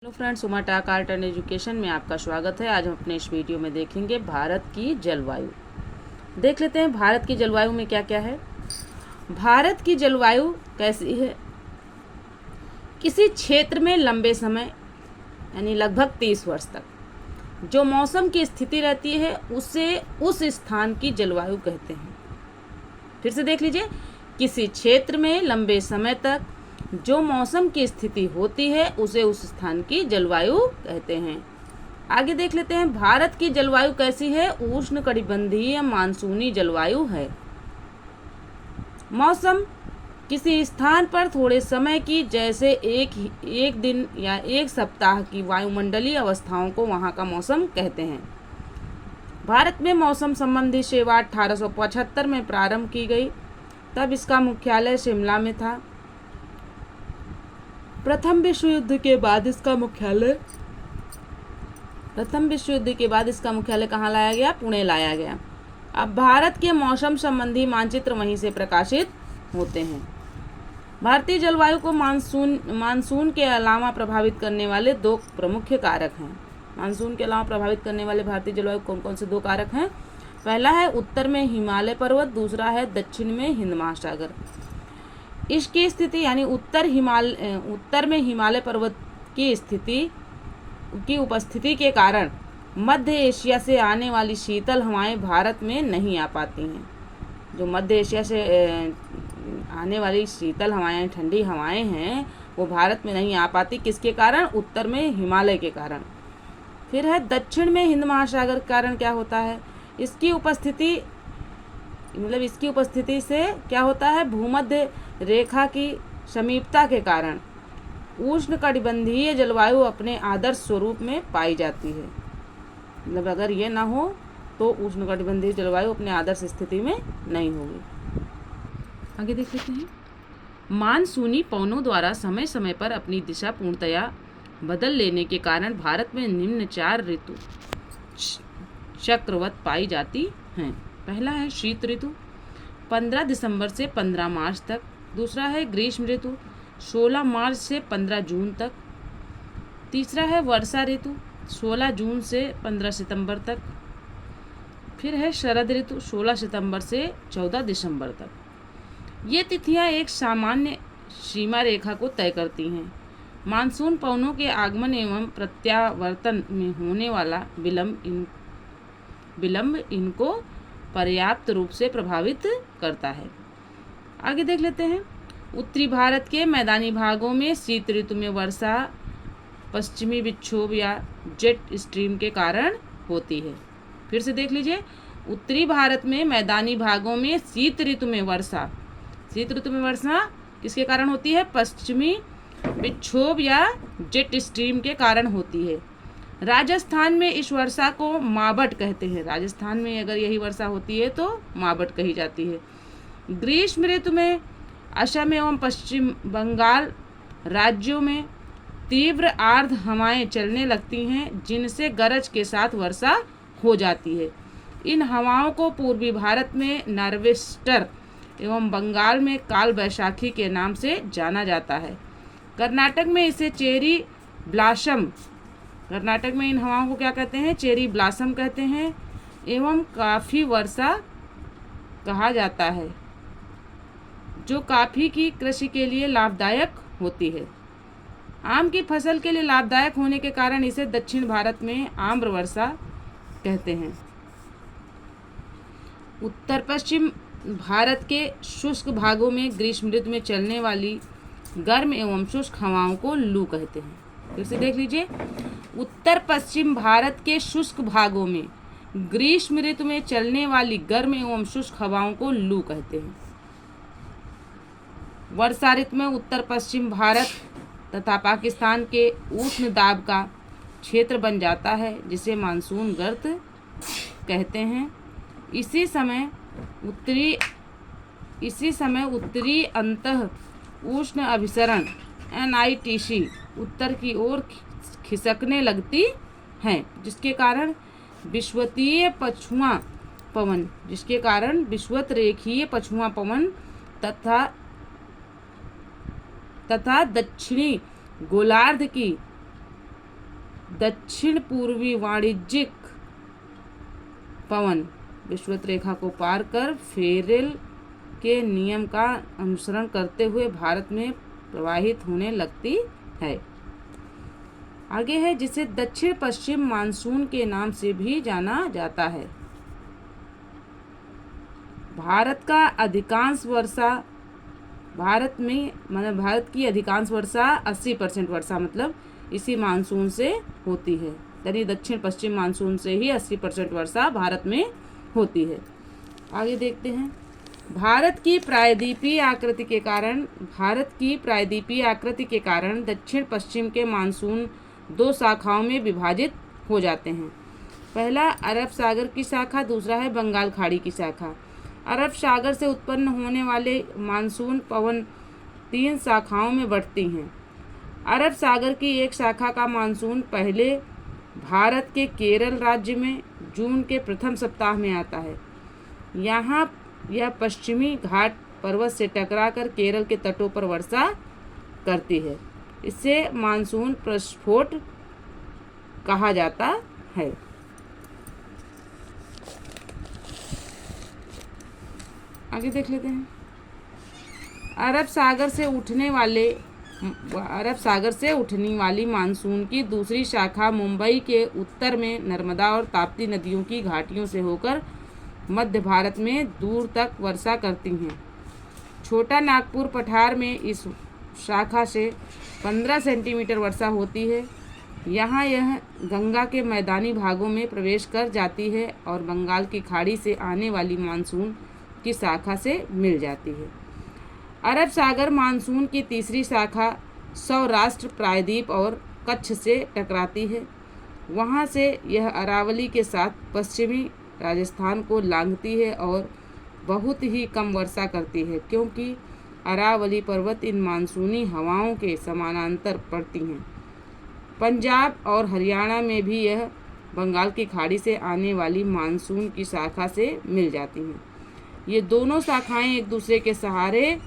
Hello friends, Uma talk art and education में आपका स्वागत है। आज हम अपने इस वीडियो में देखेंगे भारत की जलवायु। देख लेते हैं भारत की जलवायु में क्या क्या है। भारत की जलवायु कैसी है। किसी क्षेत्र में लंबे समय यानी लगभग 30 वर्ष तक जो मौसम की स्थिति रहती है उसे उस स्थान की जलवायु कहते हैं। फिर से देख लीजिए, किसी क्षेत्र में लंबे समय तक जो मौसम की स्थिति होती है उसे उस स्थान की जलवायु कहते हैं। आगे देख लेते हैं भारत की जलवायु कैसी है। उष्णकटिबंधीय मानसूनी जलवायु है। मौसम किसी स्थान पर थोड़े समय की, जैसे एक दिन या एक सप्ताह की वायुमंडलीय अवस्थाओं को वहाँ का मौसम कहते हैं। भारत में मौसम संबंधी सेवा 1875 में प्रारंभ की गई। तब इसका मुख्यालय शिमला में था। प्रथम विश्व युद्ध के बाद इसका मुख्यालय कहाँ लाया गया? पुणे लाया गया। अब भारत के मौसम संबंधी मानचित्र वहीं से प्रकाशित होते हैं। भारतीय जलवायु को मानसून के अलावा प्रभावित करने वाले दो प्रमुख कारक हैं। मानसून के अलावा प्रभावित करने वाले भारतीय जलवायु कौन कौन से दो कारक हैं? पहला है उत्तर में हिमालय पर्वत, दूसरा है दक्षिण में हिंद महासागर। इसकी स्थिति यानी उत्तर में हिमालय पर्वत की उपस्थिति के कारण मध्य एशिया से आने वाली शीतल हवाएं भारत में नहीं आ पाती हैं। जो मध्य एशिया से आने वाली शीतल हवाएं, ठंडी हवाएं हैं, वो भारत में नहीं आ पाती। किसके कारण? उत्तर में हिमालय के कारण। फिर है दक्षिण में हिंद महासागर के कारण क्या होता है? इसकी उपस्थिति से क्या होता है? भूमध्य रेखा की समीपता के कारण उष्णकटिबंधीय जलवायु अपने आदर्श स्वरूप में पाई जाती है। मतलब अगर ये ना हो तो उष्णकटिबंधीय जलवायु अपने आदर्श स्थिति में नहीं होगी। आगे देख लेते हैं। मानसूनी पवनों द्वारा समय समय पर अपनी दिशा पूर्णतया बदल लेने के कारण भारत में निम्न 4 ऋतु चक्रवत पाई जाती हैं। पहला है शीत ऋतु 15 दिसंबर से 15 मार्च तक। दूसरा है ग्रीष्म ऋतु 16 मार्च से 15 जून तक। तीसरा है वर्षा ऋतु 16 जून से 15 सितंबर तक। फिर है शरद ऋतु 16 सितंबर से 14 दिसंबर तक। ये तिथियां एक सामान्य सीमा रेखा को तय करती हैं। मानसून पवनों के आगमन एवं प्रत्यावर्तन में होने वाला विलंब इनको पर्याप्त रूप से प्रभावित करता है। आगे देख लेते हैं। उत्तरी भारत के मैदानी भागों में शीत ऋतु में वर्षा पश्चिमी विक्षोभ या जेट स्ट्रीम के कारण होती है। फिर से देख लीजिए, उत्तरी भारत में मैदानी भागों में शीत ऋतु में वर्षा किसके कारण होती है? पश्चिमी विक्षोभ या जेट स्ट्रीम के कारण होती है। राजस्थान में इस वर्षा को मावट कहते हैं। राजस्थान में अगर यही वर्षा होती है तो मावट कही जाती है। ग्रीष्म ऋतु में असम एवं पश्चिम बंगाल राज्यों में तीव्र आर्द्र हवाएं चलने लगती हैं, जिनसे गरज के साथ वर्षा हो जाती है। इन हवाओं को पूर्वी भारत में नॉर्वेस्टर एवं बंगाल में काल बैसाखी के नाम से जाना जाता है। कर्नाटक में इसे कर्नाटक में इन हवाओं को क्या कहते हैं? चेरी ब्लासम कहते हैं एवं काफ़ी वर्षा कहा जाता है, जो काफ़ी की कृषि के लिए लाभदायक होती है। आम की फसल के लिए लाभदायक होने के कारण इसे दक्षिण भारत में आम्र वर्षा कहते हैं। उत्तर पश्चिम भारत के शुष्क भागों में ग्रीष्म ऋतु में चलने वाली गर्म एवं शुष्क हवाओं को लू कहते हैं। फिर से देख लीजिए, उत्तर पश्चिम भारत के शुष्क भागों में ग्रीष्म ऋतु में चलने वाली गर्म एवं शुष्क हवाओं को लू कहते हैं। वर्षा ऋतु में उत्तर पश्चिम भारत तथा पाकिस्तान के उष्ण दाब का क्षेत्र बन जाता है, जिसे मानसून गर्त कहते हैं। इसी समय उत्तरी अंतः उष्ण अभिसरण NITC उत्तर की ओर खिसकने लगती हैं, जिसके कारण विषुवत रेखीय पछुआ पवन तथा दक्षिणी गोलार्ध की दक्षिण पूर्वी वाणिज्यिक पवन विषुवत रेखा को पार कर फेरेल के नियम का अनुसरण करते हुए भारत में प्रवाहित होने लगती है। आगे है जिसे दक्षिण पश्चिम मानसून के नाम से भी जाना जाता है। भारत की अधिकांश वर्षा 80% वर्षा मतलब इसी मानसून से होती है, यानी दक्षिण पश्चिम मानसून से ही 80% वर्षा भारत में होती है। आगे देखते हैं। भारत की प्रायद्वीपीय आकृति के कारण दक्षिण पश्चिम के मानसून 2 शाखाओं में विभाजित हो जाते हैं। पहला अरब सागर की शाखा, दूसरा है बंगाल खाड़ी की शाखा। अरब सागर से उत्पन्न होने वाले मानसून पवन 3 शाखाओं में बढ़ती हैं। अरब सागर की एक शाखा का मानसून पहले भारत के केरल राज्य में जून के प्रथम सप्ताह में आता है। यहाँ यह पश्चिमी घाट पर्वत से टकराकर केरल के तटों पर वर्षा करती है। इसे मानसून प्रस्फोट कहा जाता है। आगे देख लेते हैं। अरब सागर से उठने वाली मानसून की दूसरी शाखा मुंबई के उत्तर में नर्मदा और ताप्ती नदियों की घाटियों से होकर मध्य भारत में दूर तक वर्षा करती हैं। छोटा नागपुर पठार में इस शाखा से 15 सेंटीमीटर वर्षा होती है। यहाँ यह गंगा के मैदानी भागों में प्रवेश कर जाती है और बंगाल की खाड़ी से आने वाली मानसून की शाखा से मिल जाती है। अरब सागर मानसून की तीसरी शाखा सौराष्ट्र प्रायद्वीप और कच्छ से टकराती है। वहाँ से यह अरावली के साथ पश्चिमी राजस्थान को लांघती है और बहुत ही कम वर्षा करती है, क्योंकि अरावली पर्वत इन मानसूनी हवाओं के समानांतर पड़ती हैं। पंजाब और हरियाणा में भी यह बंगाल की खाड़ी से आने वाली मानसून की शाखा से मिल जाती हैं। ये दोनों शाखाएं एक दूसरे के सहारे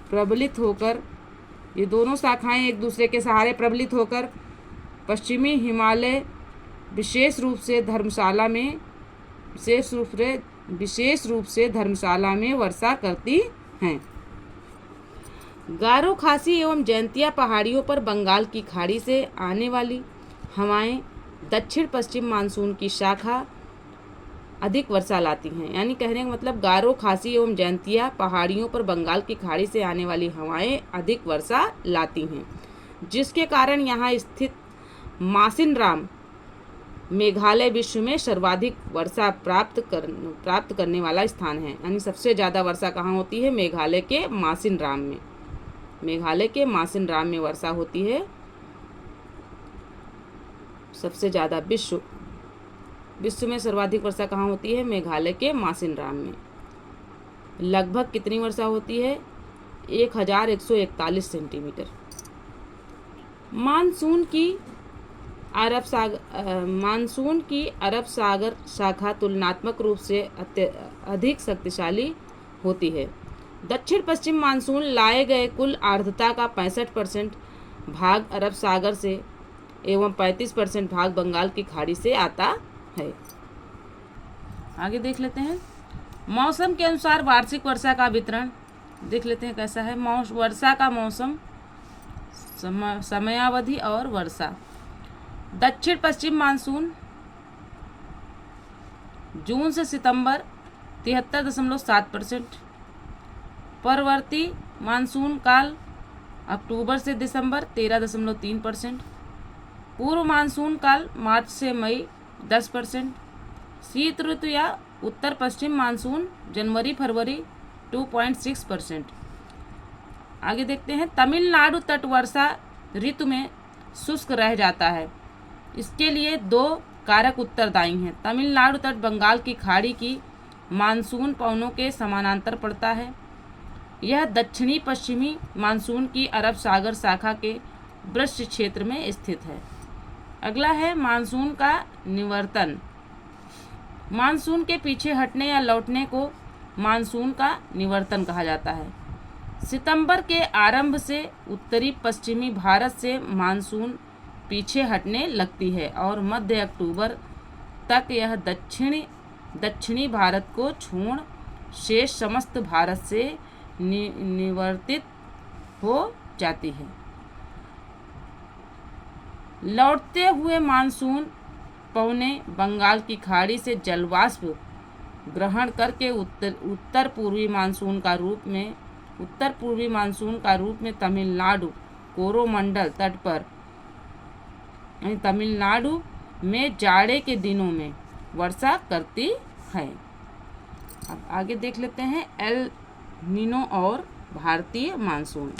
प्रबलित होकर पश्चिमी हिमालय विशेष रूप से धर्मशाला में वर्षा करती हैं। गारो खासी एवं जैंतिया पहाड़ियों पर बंगाल की खाड़ी से आने वाली हवाएं दक्षिण पश्चिम मानसून की शाखा अधिक वर्षा लाती हैं। यानी कहने का मतलब गारो खासी एवं जैंतिया पहाड़ियों पर बंगाल की खाड़ी से आने वाली हवाएं अधिक वर्षा लाती हैं, जिसके कारण यहाँ स्थित मासिनराम मेघालय विश्व में सर्वाधिक वर्षा प्राप्त करने वाला स्थान है। यानी सबसे ज़्यादा वर्षा कहाँ होती है? मेघालय के मासिनराम में वर्षा होती है। सबसे ज़्यादा विश्व में सर्वाधिक वर्षा कहाँ होती है? मेघालय के मासिनराम में। लगभग कितनी वर्षा होती है? 1141 सेंटीमीटर। मानसून की अरब सागर शाखा तुलनात्मक रूप से अधिक शक्तिशाली होती है। दक्षिण पश्चिम मानसून लाए गए कुल आर्द्रता का 65% भाग अरब सागर से एवं 35% भाग बंगाल की खाड़ी से आता है। आगे देख लेते हैं। मौसम के अनुसार वार्षिक वर्षा का वितरण देख लेते हैं कैसा है। वर्षा का मौसम, समयावधि और वर्षा। दक्षिण पश्चिम मानसून जून से सितंबर 73.7%। परवर्ती मानसून काल अक्टूबर से दिसंबर 13.3%। पूर्व मानसून काल मार्च से मई 10%। शीत ऋतु या उत्तर पश्चिम मानसून जनवरी फरवरी 2.6%। आगे देखते हैं। तमिलनाडु तट वर्षा ऋतु में शुष्क रह जाता है। इसके लिए 2 कारक उत्तरदायी हैं। तमिलनाडु तट बंगाल की खाड़ी की मानसून पवनों के समानांतर पड़ता है। यह दक्षिणी पश्चिमी मानसून की अरब सागर शाखा के वृष्टि क्षेत्र में स्थित है। अगला है मानसून का निवर्तन। मानसून के पीछे हटने या लौटने को मानसून का निवर्तन कहा जाता है। सितंबर के आरंभ से उत्तरी पश्चिमी भारत से मानसून पीछे हटने लगती है और मध्य अक्टूबर तक यह दक्षिणी भारत को छोड़ शेष समस्त भारत से निवर्तित हो जाती है। लौटते हुए मानसून पौने बंगाल की खाड़ी से जलवाष्प ग्रहण करके उत्तर पूर्वी मानसून का रूप में तमिलनाडु कोरोमंडल तट पर तमिलनाडु में जाड़े के दिनों में वर्षा करती है। अब आगे देख लेते हैं एल नीनो और भारतीय मानसून।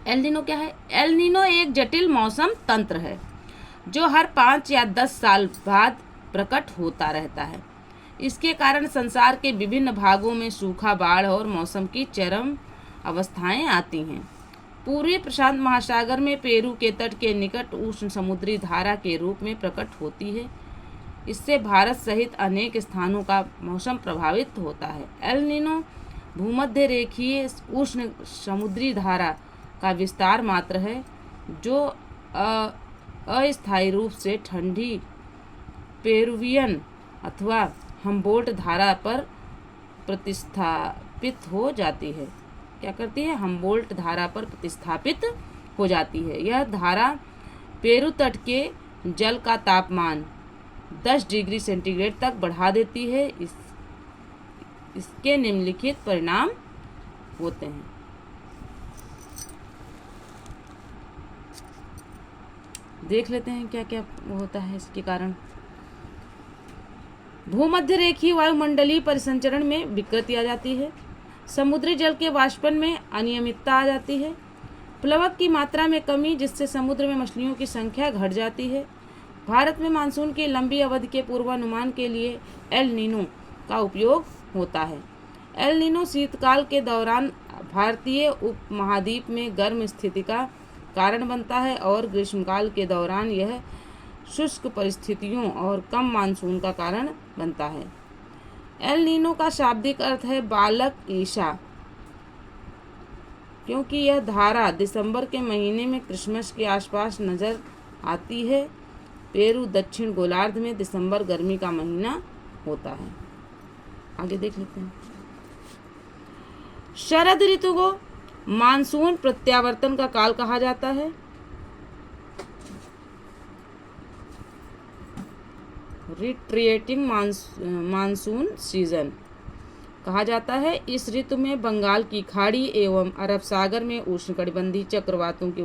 एल नीनो क्या है? एल नीनो एक जटिल मौसम तंत्र है जो हर 5 या 10 साल बाद प्रकट होता रहता है। इसके कारण संसार के विभिन्न भागों में सूखा, बाढ़ और मौसम की चरम अवस्थाएं आती हैं। पूर्वी प्रशांत महासागर में पेरू के तट के निकट उष्ण समुद्री धारा के रूप में प्रकट होती है। इससे भारत सहित अनेक स्थानों का मौसम प्रभावित होता है। एल नीनो भूमध्य रेखीय उष्ण समुद्री धारा का विस्तार मात्र है जो अस्थायी रूप से ठंडी पेरुवियन अथवा हम्बोल्ट धारा पर प्रतिस्थापित हो जाती है। क्या करती है? हम्बोल्ट धारा पर प्रतिस्थापित हो जाती है। यह धारा पेरू तट के जल का तापमान 10 डिग्री सेंटीग्रेड तक बढ़ा देती है। इसके निम्नलिखित परिणाम होते हैं। देख लेते हैं क्या क्या होता है इसके कारण। भूमध्य रेखीय वायुमंडलीय परिसंचरण में विकृति आ जाती है। समुद्री जल के वाष्पन में अनियमितता आ जाती है। प्लवक की मात्रा में कमी, जिससे समुद्र में मछलियों की संख्या घट जाती है। भारत में मानसून की लंबी अवधि के पूर्वानुमान के लिए एल नीनो का उपयोग होता है। एल नीनो शीतकाल के दौरान भारतीय उपमहाद्वीप में गर्म स्थिति का कारण बनता है और ग्रीष्मकाल के दौरान यह शुष्क परिस्थितियों और कम मानसून का कारण बनता है। एल नीनो का शाब्दिक अर्थ है बालक ईशा, क्योंकि यह धारा दिसंबर के महीने में क्रिसमस के आसपास नजर आती है। पेरू दक्षिण गोलार्ध में दिसंबर गर्मी का महीना होता है। आगे देख लेते हैं। शरद ऋतु को मानसून प्रत्यावर्तन का काल कहा जाता है। रिट्रिएटिंग मानसून सीजन कहा जाता है। इस ऋतु में बंगाल की खाड़ी एवं अरब सागर में उष्णकटिबंधीय चक्रवातों की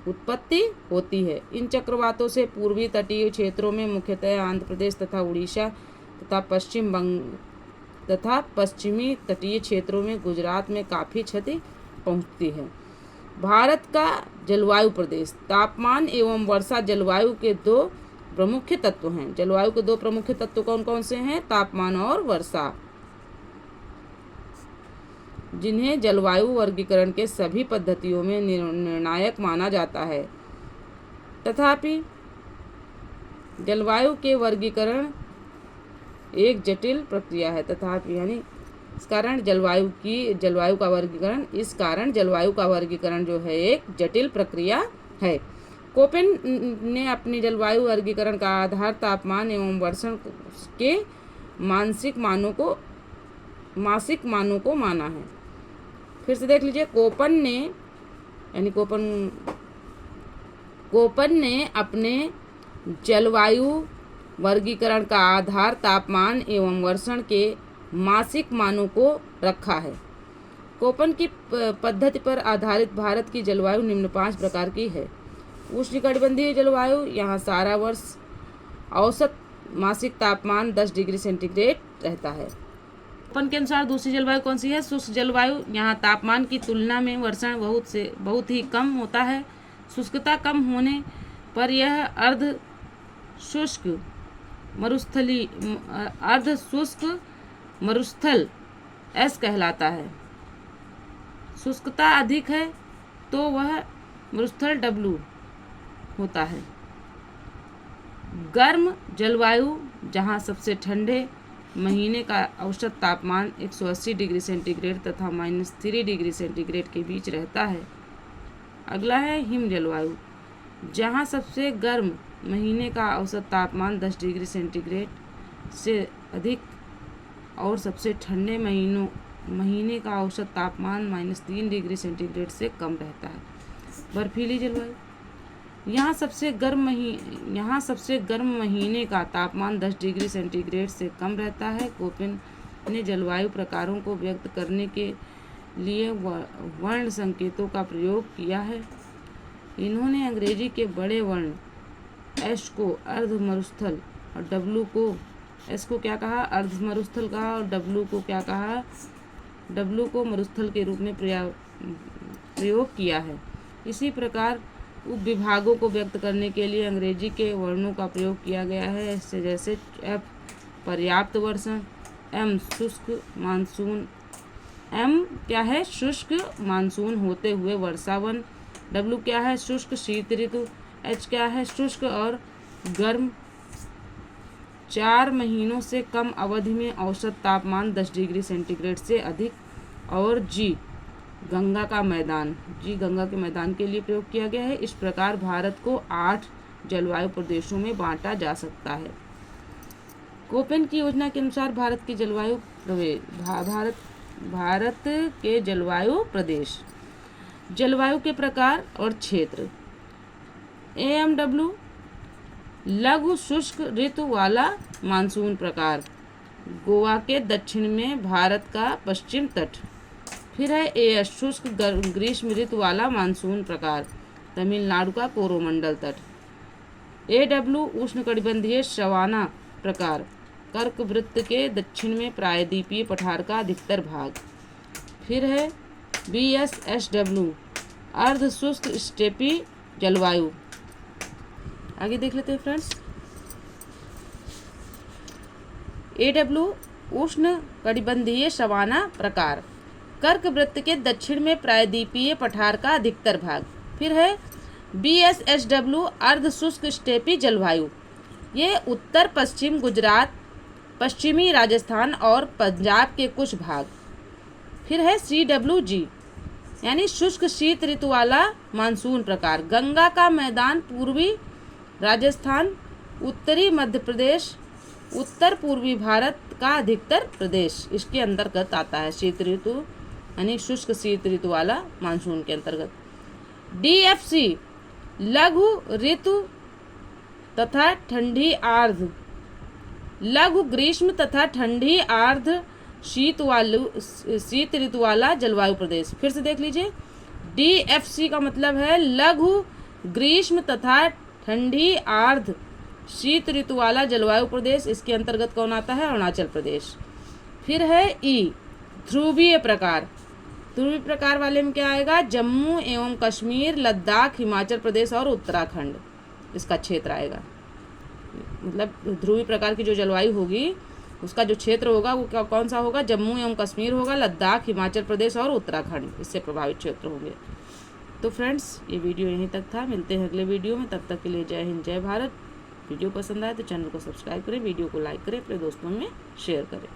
उत्पत्ति होती है। इन चक्रवातों से पूर्वी तटीय क्षेत्रों में मुख्यतः आंध्र प्रदेश तथा उड़ीसा तथा पश्चिमी तटीय क्षेत्रों में गुजरात में काफ़ी क्षति पहुंचती है। भारत का जलवायु प्रदेश तापमान एवं वर्षा जलवायु के दो प्रमुख तत्व हैं। जलवायु के दो प्रमुख तत्व कौन कौन से हैं? तापमान और वर्षा, जिन्हें जलवायु वर्गीकरण के सभी पद्धतियों में निर्णायक माना जाता है। तथापि जलवायु के वर्गीकरण एक जटिल प्रक्रिया है। तथापि यानी इस कारण जलवायु का वर्गीकरण जो है एक जटिल प्रक्रिया है। कोपेन ने अपनी जलवायु वर्गीकरण का आधार तापमान एवं वर्षण के मासिक मानों को माना है। फिर से देख लीजिए, कोपन ने अपने जलवायु वर्गीकरण का आधार तापमान एवं वर्षण के मासिक मानों को रखा है। कोपन की पद्धति पर आधारित भारत की जलवायु निम्न 5 प्रकार की है। उष्णकटिबंधीय जलवायु, यहाँ सारा वर्ष औसत मासिक तापमान 10 डिग्री सेंटीग्रेड रहता है। कोपन के अनुसार दूसरी जलवायु कौन सी है? शुष्क जलवायु, यहाँ तापमान की तुलना में वर्षण बहुत ही कम होता है। शुष्कता कम होने पर यह अर्ध शुष्क मरुस्थल एस कहलाता है। शुष्कता अधिक है तो वह मरुस्थल डब्लू होता है। गर्म जलवायु, जहाँ सबसे ठंडे महीने का औसत तापमान 180 डिग्री सेंटीग्रेड तथा -3 डिग्री सेंटीग्रेड के बीच रहता है। अगला है हिम जलवायु, जहाँ सबसे गर्म महीने का औसत तापमान 10 डिग्री सेंटीग्रेड से अधिक और सबसे ठंडे महीने का औसत तापमान -3 डिग्री सेंटीग्रेड से कम रहता है। बर्फीली जलवायु, यहाँ सबसे गर्म महीने का तापमान 10 डिग्री सेंटीग्रेड से कम रहता है। कोपेन ने जलवायु प्रकारों को व्यक्त करने के लिए वर्ण संकेतों का प्रयोग किया है। इन्होंने अंग्रेजी के बड़े वर्ण एस को अर्ध मरुस्थल और डब्लू को एस को क्या कहा, अर्ध मरुस्थल कहा, और डब्लू को क्या कहा, डब्लू को मरुस्थल के रूप में प्रयोग किया है। इसी प्रकार उपविभागों को व्यक्त करने के लिए अंग्रेजी के वर्णों का प्रयोग किया गया है। इससे जैसे एफ पर्याप्त वर्षा, एम शुष्क मानसून, एम क्या है, शुष्क मानसून होते हुए वर्षावन, डब्लू क्या है, शुष्क शीत ऋतु, एच क्या है, शुष्क और गर्म 4 महीनों से कम अवधि में औसत तापमान 10 डिग्री सेंटीग्रेड से अधिक, और जी गंगा का मैदान, जी गंगा के मैदान के लिए प्रयोग किया गया है। इस प्रकार भारत को 8 जलवायु प्रदेशों में बांटा जा सकता है। कोपेन की योजना के अनुसार भारत के जलवायु प्रदेश, जलवायु के प्रकार और क्षेत्र। AMW लघु शुष्क ऋतु वाला मानसून प्रकार, गोवा के दक्षिण में भारत का पश्चिम तट। फिर है AS शुष्क ग्रीष्म ऋतु वाला मानसून प्रकार, तमिलनाडु का कोरोमंडल तट। AW उष्णकटिबंधीय सवाना प्रकार, कर्क वृत्त के दक्षिण में प्रायद्वीपीय पठार का अधिकतर भाग। फिर है BSSW अर्ध शुष्क स्टेपी जलवायु। आगे देख लेते हैं फ्रेंड्स। AW उष्ण कटिबंधीय सवाना प्रकार, कर्क वृत्त के दक्षिण में प्रायद्वीपीय पठार का अधिकतर भाग। फिर है BSSW अर्ध शुष्क स्टेपी जलवायु, ये उत्तर पश्चिम गुजरात, पश्चिमी राजस्थान और पंजाब के कुछ भाग। फिर है CWG यानी शुष्क शीत ऋतु वाला मानसून प्रकार, गंगा का मैदान, पूर्वी राजस्थान, उत्तरी मध्य प्रदेश, उत्तर पूर्वी भारत का अधिकतर प्रदेश इसके अंतर्गत आता है। शीत ऋतु यानी शुष्क शीत ऋतु वाला मानसून के अंतर्गत। DFC लघु ऋतु तथा ठंडी आर्द्र, लघु ग्रीष्म तथा ठंडी आर्द्र शीत ऋतु वाला जलवायु प्रदेश। फिर से देख लीजिए, DFC का मतलब है लघु ग्रीष्म तथा ठंडी आर्द्र शीत ऋतु वाला जलवायु प्रदेश, इसके अंतर्गत कौन आता है, अरुणाचल प्रदेश। फिर है E ध्रुवीय प्रकार, ध्रुवीय प्रकार वाले में क्या आएगा, जम्मू एवं कश्मीर, लद्दाख, हिमाचल प्रदेश और उत्तराखंड इसका क्षेत्र आएगा। मतलब ध्रुवीय प्रकार की जो जलवायु होगी उसका जो क्षेत्र होगा वो कौन सा होगा, जम्मू एवं कश्मीर होगा, लद्दाख, हिमाचल प्रदेश और उत्तराखंड इससे प्रभावित क्षेत्र होंगे। तो फ्रेंड्स ये वीडियो यहीं तक था, मिलते हैं अगले वीडियो में, तब तक के लिए जय हिंद जय भारत। वीडियो पसंद आए तो चैनल को सब्सक्राइब करें, वीडियो को लाइक करें, अपने दोस्तों में शेयर करें।